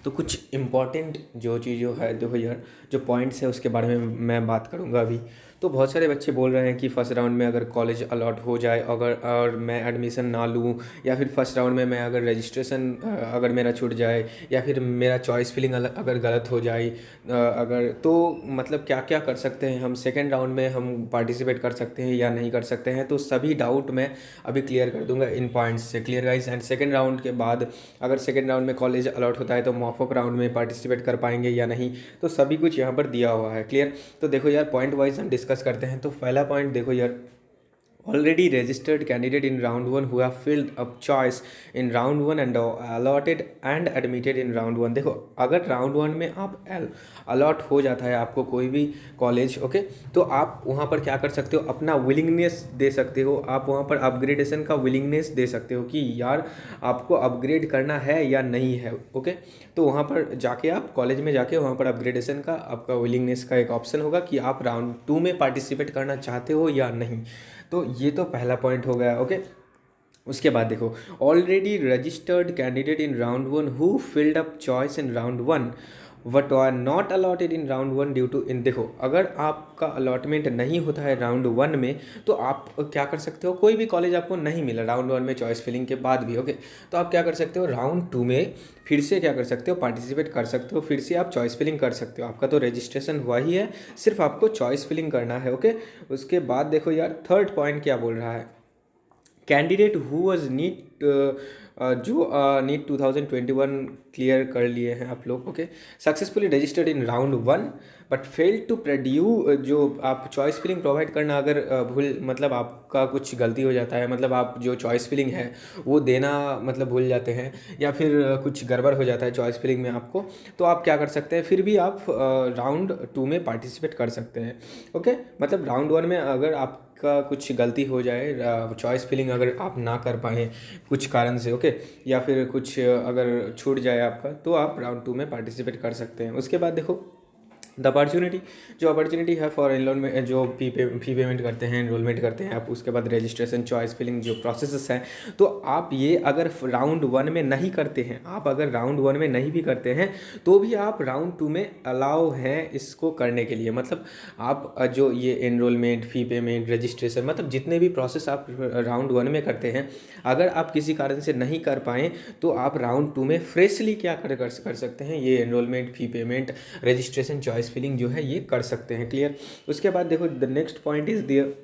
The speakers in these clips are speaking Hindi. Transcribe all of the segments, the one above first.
तो कुछ इम्पॉर्टेंट जो चीज़ों है देखो यार, जो पॉइंट्स है उसके बारे में मैं बात करूँगा अभी। तो बहुत सारे बच्चे बोल रहे हैं कि फर्स्ट राउंड में अगर कॉलेज अलॉट हो जाए अगर और मैं एडमिशन ना लूँ, या फिर फर्स्ट राउंड में मैं अगर रजिस्ट्रेशन अगर मेरा छूट जाए, या फिर मेरा चॉइस फिलिंग अगर गलत हो जाए, अगर तो मतलब क्या क्या कर सकते हैं हम, सेकेंड राउंड में हम पार्टिसिपेट कर सकते हैं या नहीं कर सकते हैं। तो सभी डाउट मैं अभी क्लियर कर दूंगा इन पॉइंट्स से। Clear guys. And second round के बाद अगर सेकेंड राउंड में कॉलेज अलॉट होता है तो मॉपअप राउंड में पार्टिसिपेट कर पाएंगे या नहीं, तो सभी कुछ यहाँ पर दिया हुआ है। क्लियर। तो देखो यार, पॉइंट वाइज हम डिस्कस करते हैं। तो पहला पॉइंट देखो यार, already registered candidate in round 1 who have filled up choice in round 1 and allotted and admitted in round 1। देखो अगर राउंड 1 में आप अलॉट हो जाता है आपको कोई भी कॉलेज, ओके, तो आप वहाँ पर क्या कर सकते हो, अपना विलिंगनेस दे सकते हो। आप वहाँ पर अपग्रेडेशन का विलिंगनेस दे सकते हो कि यार आपको अपग्रेड करना है या नहीं है, ओके। तो वहाँ पर जाके आप कॉलेज में जाके वहाँ पर अपग्रेडेशन का आपका विलिंगनेस का एक ऑप्शन होगा कि आप राउंड 2 में पार्टिसिपेट करना चाहते हो या नहीं। तो ये तो पहला पॉइंट हो गया, ओके। उसके बाद देखो, already registered candidate in round 1 who filled up choice in round 1 what are not allotted in round 1 due to in. देखो अगर आपका अलॉटमेंट नहीं होता है राउंड 1 में, तो आप क्या कर सकते हो, कोई भी कॉलेज आपको नहीं मिला राउंड 1 में चॉइस फिलिंग के बाद भी, ओके, तो आप क्या कर सकते हो, राउंड 2 में फिर से क्या कर सकते हो, पार्टिसिपेट कर सकते हो, फिर से आप चॉइस फिलिंग कर सकते हो। आपका तो रजिस्ट्रेशन हुआ ही है, सिर्फ आपको चॉइस फिलिंग करना है, ओके। उसके बाद देखो यार, थर्ड पॉइंट क्या बोल रहा है, कैंडिडेट हु वॉज नीट जो नीट 2021 क्लियर कर लिए हैं आप लोग, okay, successfully registered in round 1 but fail to produce, जो आप चॉइस फिलिंग प्रोवाइड करना अगर भूल, मतलब आपका कुछ गलती हो जाता है, मतलब आप जो चॉइस फिलिंग है वो देना मतलब भूल जाते हैं, या फिर कुछ गड़बड़ हो जाता है चॉइस फिलिंग में आपको, तो आप क्या कर सकते हैं, फिर भी आप राउंड 2 में पार्टिसिपेट कर सकते हैं, ओके। मतलब राउंड 1 में अगर आपका कुछ गलती हो जाए, चॉइस फिलिंग अगर आप ना कर पाएँ कुछ कारण से, ओके, या फिर कुछ अगर छूट जाए आपका, तो आप राउंड 2 में पार्टिसिपेट कर सकते हैं। उसके बाद देखो, द अपॉर्चुनिटी, जो अपॉर्चुनिटी है फॉर एनरोलमेंट, जो फी पेमेंट करते हैं, एनरोलमेंट करते हैं आप, उसके बाद रजिस्ट्रेशन चॉइस फिलिंग जो प्रोसेस हैं, तो आप ये अगर राउंड 1 में नहीं करते हैं, आप अगर राउंड 1 में नहीं भी करते हैं, तो भी आप राउंड 2 में अलाउ हैं इसको करने के लिए। मतलब आप जो ये एनरोलमेंट, फ़ी पेमेंट, रजिस्ट्रेशन, मतलब जितने भी प्रोसेस आप राउंड 1 में करते हैं, अगर आप किसी कारण से नहीं कर पाएँ, तो आप राउंड 2 में फ्रेशली क्या कर सकते हैं, ये enrolment, fee payment, registration, choice filling जो है ये कर सकते हैं। क्लियर। उसके बाद देखो, the next point is there,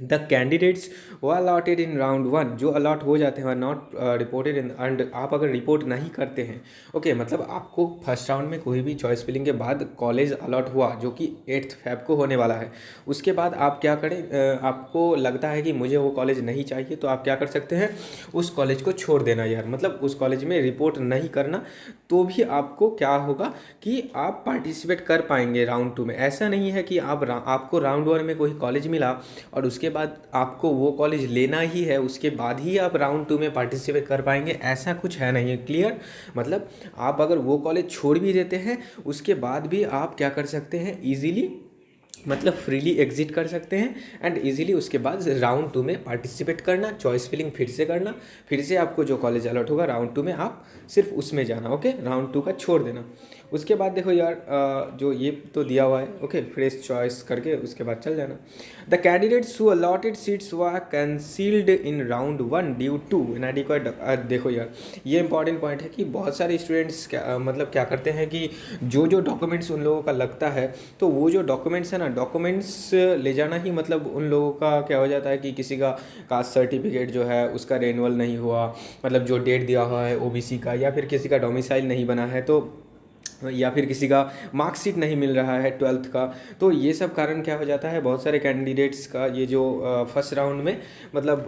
the candidates who allotted in round 1, जो अलॉट हो जाते हैं, नॉट रिपोर्टेड इन, एंड आप अगर रिपोर्ट नहीं करते हैं, ओके, मतलब आपको फर्स्ट राउंड में कोई भी चॉइस फिलिंग के बाद कॉलेज अलॉट हुआ जो कि 8 फेब को होने वाला है, उसके बाद आप क्या करें, आपको लगता है कि मुझे वो कॉलेज नहीं चाहिए, तो आप क्या कर सकते हैं, उस कॉलेज को छोड़ देना यार, मतलब उस कॉलेज में रिपोर्ट नहीं करना, तो भी आपको क्या होगा कि आप पार्टिसिपेट कर पाएंगे राउंड 2 में। ऐसा नहीं है कि आपको राउंड 1 में कोई कॉलेज मिला और उसके बाद आपको वो कॉलेज लेना ही है, उसके बाद ही आप राउंड 2 में पार्टिसिपेट कर पाएंगे, ऐसा कुछ है नहीं है। क्लियर। मतलब आप अगर वो कॉलेज छोड़ भी देते हैं, उसके बाद भी आप क्या कर सकते हैं, ईजिली, मतलब फ्रीली एग्जिट कर सकते हैं, एंड इजीली उसके बाद राउंड 2 में पार्टिसिपेट करना, चॉइस फिलिंग फिर से करना, फिर से आपको जो कॉलेज अलॉट होगा राउंड 2 में आप सिर्फ उसमें जाना, ओके, राउंड 2 का छोड़ देना। उसके बाद देखो यार, जो ये तो दिया हुआ है, ओके, फ्रेश चॉइस करके उसके बाद चल जाना। The candidates who allotted seats were cancelled in round 1 due to inadequate. देखो यार, ये इंपॉर्टेंट पॉइंट है कि बहुत सारे स्टूडेंट्स मतलब क्या करते हैं कि जो डॉक्यूमेंट्स उन लोगों का लगता है, तो वो जो डॉक्यूमेंट्स है ना, डॉक्यूमेंट्स ले जाना ही मतलब उन लोगों का क्या हो जाता है कि किसी का कास्ट सर्टिफिकेट जो है उसका रेनुअल नहीं हुआ, मतलब जो डेट दिया हुआ है ओबीसी का, या फिर किसी का डोमिसाइल नहीं बना है, तो या फिर किसी का मार्कशीट नहीं मिल रहा है 12th का, तो ये सब कारण क्या हो जाता है, बहुत सारे कैंडिडेट्स का ये जो फर्स्ट राउंड में मतलब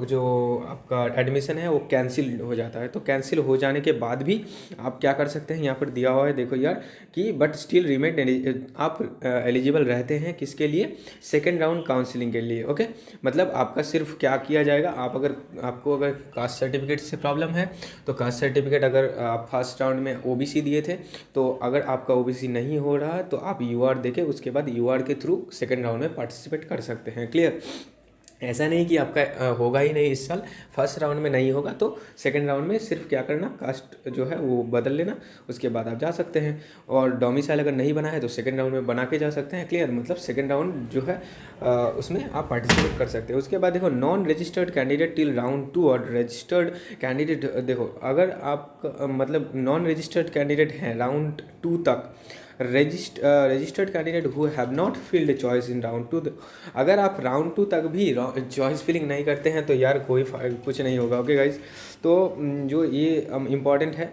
जो आपका एडमिशन है वो कैंसिल हो जाता है। तो कैंसिल हो जाने के बाद भी आप क्या कर सकते हैं, यहाँ पर दिया हुआ है देखो यार कि बट स्टिल रिमेन, आप एलिजिबल रहते हैं किसके लिए, सेकेंड राउंड काउंसिलिंग के लिए, ओके। मतलब आपका सिर्फ क्या किया जाएगा, आपको अगर कास्ट सर्टिफिकेट से प्रॉब्लम है, तो कास्ट सर्टिफिकेट अगर आप फर्स्ट राउंड में ओबीसी दिए थे, तो अगर आपका ओबीसी नहीं हो रहा है तो आप यूआर देके उसके बाद यूआर के थ्रू सेकंड राउंड में पार्टिसिपेट कर सकते हैं। क्लियर। ऐसा नहीं कि आपका होगा ही नहीं इस साल, फर्स्ट राउंड में नहीं होगा तो सेकंड राउंड में सिर्फ क्या करना, कास्ट जो है वो बदल लेना, उसके बाद आप जा सकते हैं। और डोमिसाइल अगर नहीं बना है तो सेकंड राउंड में बना के जा सकते हैं। क्लियर, मतलब सेकंड राउंड जो है उसमें आप पार्टिसिपेट कर सकते हैं। उसके बाद देखो non registered candidate till round 2 और रजिस्टर्ड कैंडिडेट, देखो अगर आप मतलब नॉन रजिस्टर्ड कैंडिडेट हैं राउंड 2 तक, registered candidate who have not field choice in round 2, अगर आप राउंड 2 तक भी चॉइस फिलिंग नहीं करते हैं तो यार कुछ नहीं होगा। ओके गाइज, तो जो ये इम्पॉर्टेंट है।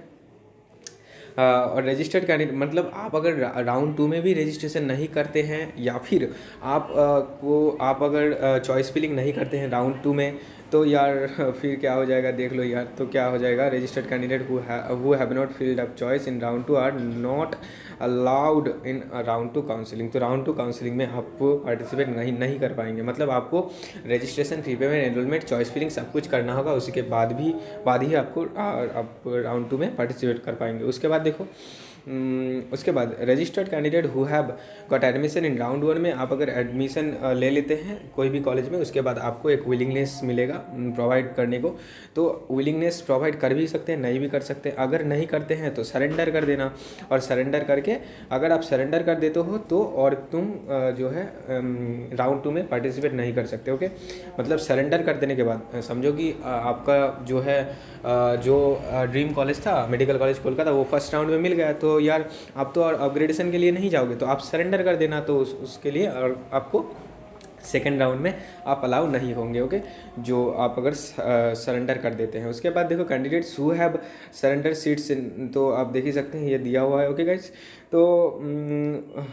और रजिस्टर्ड कैंडिडेट मतलब आप अगर राउंड 2 में भी रजिस्ट्रेशन नहीं करते हैं या फिर आप अगर चॉइस फिलिंग नहीं करते हैं राउंड 2 में, तो यार फिर क्या हो जाएगा देख लो यार। तो क्या हो जाएगा, registered candidate who have not filled up choice in round 2 are not allowed in round 2 counselling. तो राउंड 2 काउंसलिंग में आप पार्टिसिपेट नहीं कर पाएंगे। मतलब आपको registration, fee payment, enrolment, choice filling सब कुछ करना होगा, उसके बाद ही आपको आप राउंड 2 में पार्टिसिपेट कर पाएंगे। उसके बाद देखो उसके बाद registered candidate who have got admission in round 1 में आप अगर एडमिशन ले लेते हैं कोई भी कॉलेज में, उसके बाद आपको एक विलिंगनेस मिलेगा प्रोवाइड करने को। तो विलिंगनेस प्रोवाइड कर भी सकते हैं, नहीं भी कर सकते। अगर नहीं करते हैं तो सरेंडर कर देना, और सरेंडर करके अगर आप सरेंडर कर देते हो तो और तुम जो है राउंड 2 में पार्टिसिपेट नहीं कर सकते। ओके, मतलब सरेंडर कर देने के बाद समझो कि आपका जो है जो ड्रीम कॉलेज था मेडिकल कॉलेज कोलकाता वो फर्स्ट राउंड में मिल गया, तो यार आप तो और अपग्रेडेशन के लिए नहीं जाओगे, तो आप सरेंडर कर देना, तो उसके लिए और आपको सेकेंड राउंड में आप अलाउ नहीं होंगे। ओके, जो आप अगर सरेंडर कर देते हैं। उसके बाद देखो candidates who have surrender seats, तो आप देख ही सकते हैं ये दिया हुआ है। ओके गाइज, तो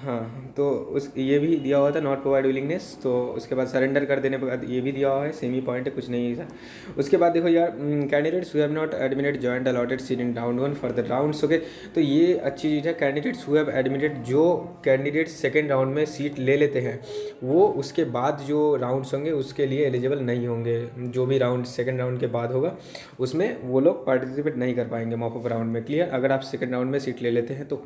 हाँ, तो ये भी दिया हुआ था नॉट प्रोवाइड विलिंगनेस, तो उसके बाद सरेंडर कर देने के बाद ये भी दिया हुआ है, सेमी पॉइंट है, कुछ नहीं है सर। उसके बाद देखो यार candidates who have not admitted joint allotted seat in round 1 for the rounds. Okay, तो ये अच्छी चीज़ है। कैंडिडेट्स हु हैव एडमिटेड, जो कैंडिडेट्स सेकेंड राउंड में सीट ले लेते हैं वो उसके बाद जो राउंड्स होंगे उसके लिए एलिजिबल नहीं होंगे। जो भी राउंड सेकेंड राउंड के बाद होगा उसमें वो लोग पार्टिसिपेट नहीं कर पाएंगे मॉपअप राउंड में। क्लियर, अगर आप सेकेंड राउंड में सीट ले लेते हैं तो।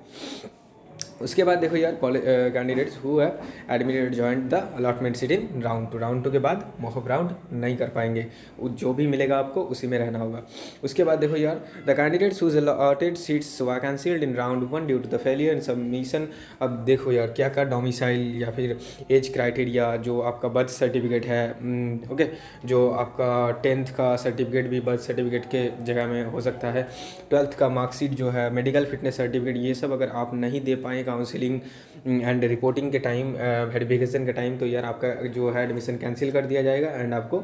उसके बाद देखो यार candidates who have admitted joint the allotment seat in round 2 के बाद मॉपअप राउंड नहीं कर पाएंगे, जो भी मिलेगा आपको उसी में रहना होगा। उसके बाद देखो यार the candidates whose allotted seats were cancelled in round 1 due to the failure in submission. अब देखो यार क्या क्या डोमिसाइल या फिर एज क्राइटेरिया, जो आपका बर्थ सर्टिफिकेट है, ओके, जो आपका 10th का सर्टिफिकेट भी बर्थ सर्टिफिकेट के जगह में हो सकता है, 12th का मार्कशीट जो है, मेडिकल फिटनेस सर्टिफिकेट, ये सब अगर आप नहीं दे पाए काउंसलिंग एंड रिपोर्टिंग के टाइम, वेरिफिकेशन के टाइम, तो यार आपका जो है एडमिशन कैंसिल कर दिया जाएगा एंड आपको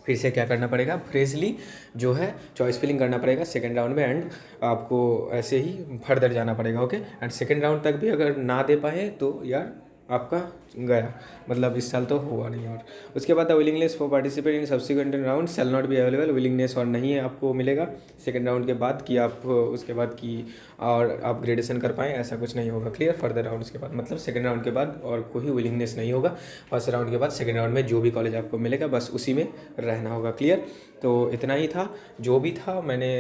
फिर से क्या करना पड़ेगा, फ्रेशली जो है चॉइस फिलिंग करना पड़ेगा सेकेंड राउंड में, एंड आपको ऐसे ही फर्दर जाना पड़ेगा। ओके, एंड सेकेंड राउंड तक भी अगर ना दे पाए तो यार आपका गया, मतलब इस साल तो हुआ नहीं। और उसके बाद the willingness for participate in subsequent round shall not be available, willingness और नहीं है आपको मिलेगा सेकंड राउंड के बाद कि आप उसके बाद की और आप ग्रेडेशन कर पाएँ, ऐसा कुछ नहीं होगा। क्लियर, फर्दर राउंड्स के बाद, मतलब सेकंड राउंड के बाद और कोई विलिंगनेस नहीं होगा। फर्स्ट राउंड के बाद सेकंड राउंड में जो भी कॉलेज आपको मिलेगा बस उसी में रहना होगा। क्लियर, तो इतना ही था जो भी था, मैंने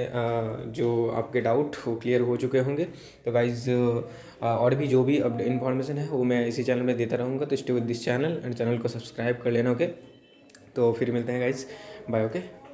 जो आपके डाउट वो क्लियर हो चुके होंगे। तो गाइज़ और भी जो भी अब इन्फॉर्मेशन है वो मैं इसी चैनल में देता रहूँगा, तो stay with this channel and channel को सब्सक्राइब कर लेना। ओके, तो फिर मिलते हैं गाइज़, बाय। ओके।